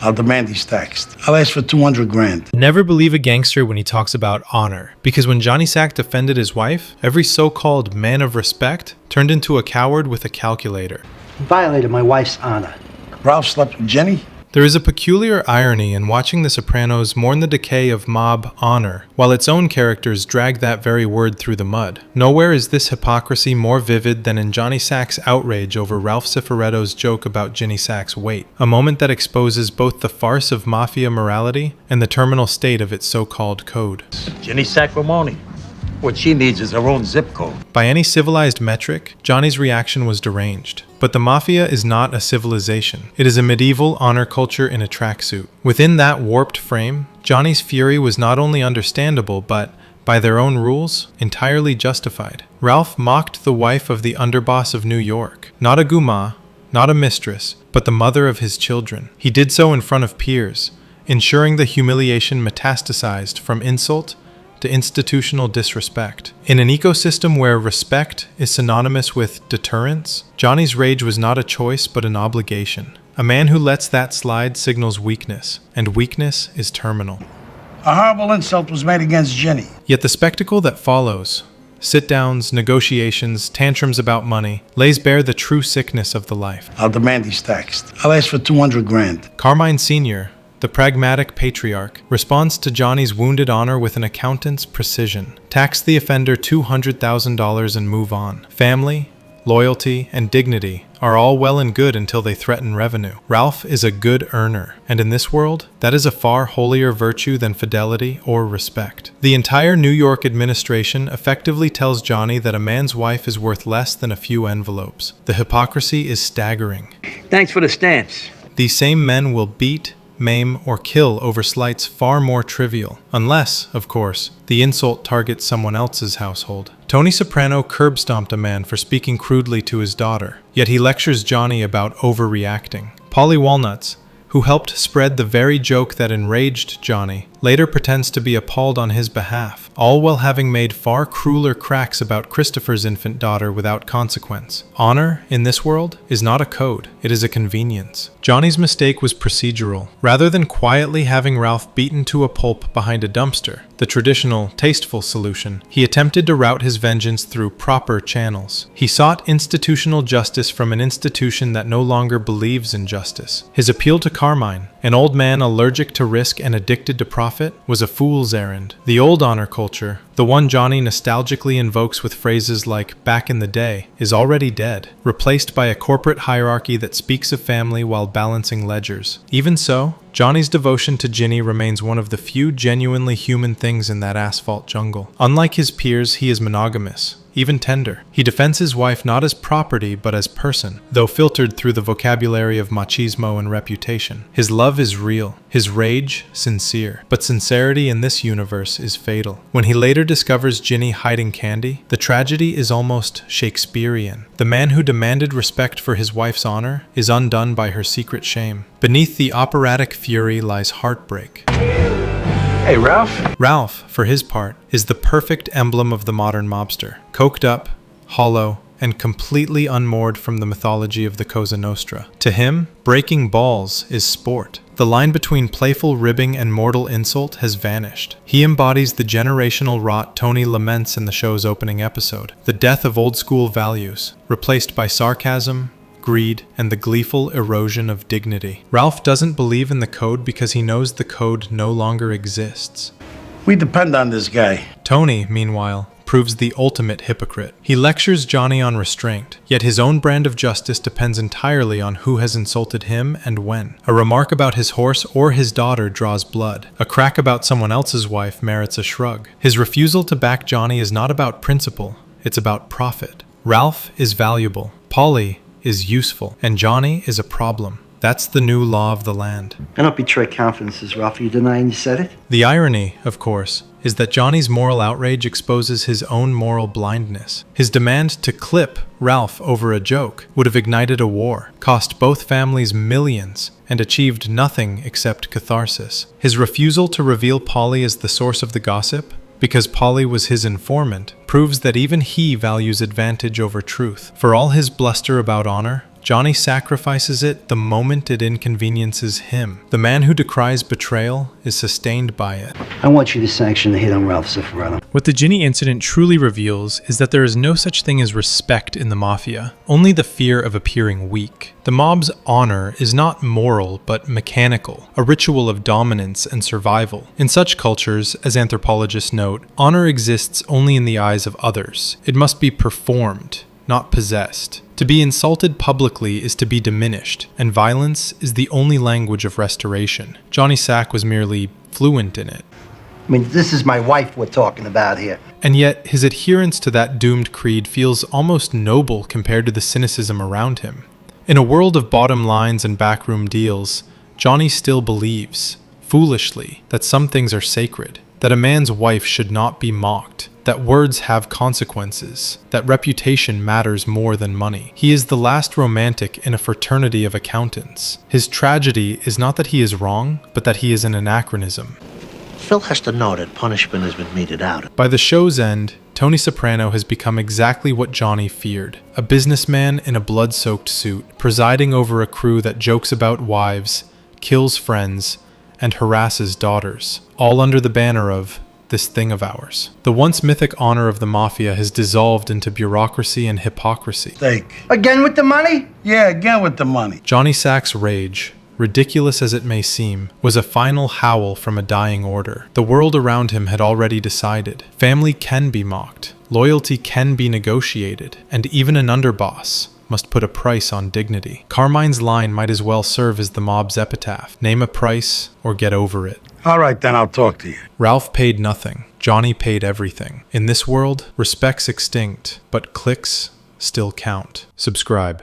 I'll demand he's taxed. I'll ask for 200 grand. Never believe a gangster when he talks about honor, because when Johnny Sack defended his wife, every so-called man of respect turned into a coward with a calculator. You violated my wife's honor. Ralph slept with Jenny? There is a peculiar irony in watching The Sopranos mourn the decay of mob honor, while its own characters drag that very word through the mud. Nowhere is this hypocrisy more vivid than in Johnny Sack's outrage over Ralph Cifaretto's joke about Ginny Sack's weight, a moment that exposes both the farce of mafia morality and the terminal state of its so-called code. Ginny Sacramone. What she needs is her own zip code. By any civilized metric, Johnny's reaction was deranged. But the mafia is not a civilization. It is a medieval honor culture in a tracksuit. Within that warped frame, Johnny's fury was not only understandable, but, by their own rules, entirely justified. Ralph mocked the wife of the underboss of New York. Not a guma, not a mistress, but the mother of his children. He did so in front of peers, ensuring the humiliation metastasized from insult to institutional disrespect. In an ecosystem where respect is synonymous with deterrence, Johnny's rage was not a choice but an obligation. A man who lets that slide signals weakness, and weakness is terminal. A horrible insult was made against Jenny. Yet the spectacle that follows, sit-downs, negotiations, tantrums about money, lays bare the true sickness of the life. I'll demand he's taxed. I'll ask for 200 grand. Carmine Sr., the pragmatic patriarch, responds to Johnny's wounded honor with an accountant's precision. Tax the offender $200,000 and move on. Family, loyalty, and dignity are all well and good until they threaten revenue. Ralph is a good earner, and in this world, that is a far holier virtue than fidelity or respect. The entire New York administration effectively tells Johnny that a man's wife is worth less than a few envelopes. The hypocrisy is staggering. Thanks for the stamps. These same men will beat, maim, or kill over slights far more trivial, unless, of course, the insult targets someone else's household. Tony Soprano curb-stomped a man for speaking crudely to his daughter, yet he lectures Johnny about overreacting. Polly Walnuts, who helped spread the very joke that enraged Johnny, later pretends to be appalled on his behalf, all while having made far crueler cracks about Christopher's infant daughter without consequence. Honor, in this world, is not a code, it is a convenience. Johnny's mistake was procedural. Rather than quietly having Ralph beaten to a pulp behind a dumpster, the traditional, tasteful solution, he attempted to route his vengeance through proper channels. He sought institutional justice from an institution that no longer believes in justice. His appeal to Carmine, an old man allergic to risk and addicted to profit, was a fool's errand. The old honor culture, the one Johnny nostalgically invokes with phrases like "back in the day," is already dead, replaced by a corporate hierarchy that speaks of family while balancing ledgers. Even so, Johnny's devotion to Ginny remains one of the few genuinely human things in that asphalt jungle. Unlike his peers, he is monogamous, even tender. He defends his wife not as property but as person, though filtered through the vocabulary of machismo and reputation. His love is real, his rage sincere, but sincerity in this universe is fatal. When he later discovers Ginny hiding candy, the tragedy is almost Shakespearean. The man who demanded respect for his wife's honor is undone by her secret shame. Beneath the operatic fury lies heartbreak. Hey, Ralph. Ralph, for his part, is the perfect emblem of the modern mobster. Coked up, hollow, and completely unmoored from the mythology of the Cosa Nostra. To him, breaking balls is sport. The line between playful ribbing and mortal insult has vanished. He embodies the generational rot Tony laments in the show's opening episode, the death of old-school values, replaced by sarcasm, greed, and the gleeful erosion of dignity. Ralph doesn't believe in the code because he knows the code no longer exists. We depend on this guy. Tony, meanwhile, proves the ultimate hypocrite. He lectures Johnny on restraint, yet his own brand of justice depends entirely on who has insulted him and when. A remark about his horse or his daughter draws blood. A crack about someone else's wife merits a shrug. His refusal to back Johnny is not about principle, it's about profit. Ralph is valuable, Polly is useful, and Johnny is a problem. That's the new law of the land. I don't betray confidences, Ralph. Are you denying you said it? The irony, of course, is that Johnny's moral outrage exposes his own moral blindness. His demand to clip Ralph over a joke would have ignited a war, cost both families millions, and achieved nothing except catharsis. His refusal to reveal Polly as the source of the gossip, because Polly was his informant, proves that even he values advantage over truth. For all his bluster about honor, Johnny sacrifices it the moment it inconveniences him. The man who decries betrayal is sustained by it. I want you to sanction the hit on Ralph Soprano. What the Ginny incident truly reveals is that there is no such thing as respect in the mafia, only the fear of appearing weak. The mob's honor is not moral but mechanical, a ritual of dominance and survival. In such cultures, as anthropologists note, honor exists only in the eyes of others. It must be performed, not possessed. To be insulted publicly is to be diminished, and violence is the only language of restoration. Johnny Sack was merely fluent in it. I mean, this is my wife we're talking about here. And yet, his adherence to that doomed creed feels almost noble compared to the cynicism around him. In a world of bottom lines and backroom deals, Johnny still believes, foolishly, that some things are sacred, that a man's wife should not be mocked, that words have consequences, that reputation matters more than money. He is the last romantic in a fraternity of accountants. His tragedy is not that he is wrong, but that he is an anachronism. Phil has to know that punishment has been meted out. By the show's end, Tony Soprano has become exactly what Johnny feared. A businessman in a blood-soaked suit, presiding over a crew that jokes about wives, kills friends, and harasses daughters, all under the banner of this thing of ours. The once mythic honor of the mafia has dissolved into bureaucracy and hypocrisy. Steak. Again with the money? Yeah, again with the money. Johnny Sack's rage, ridiculous as it may seem, was a final howl from a dying order. The world around him had already decided. Family can be mocked, loyalty can be negotiated, and even an underboss must put a price on dignity. Carmine's line might as well serve as the mob's epitaph. Name a price or get over it. All right, then I'll talk to you. Ralph paid nothing. Johnny paid everything. In this world, respect's extinct, but clicks still count. Subscribe.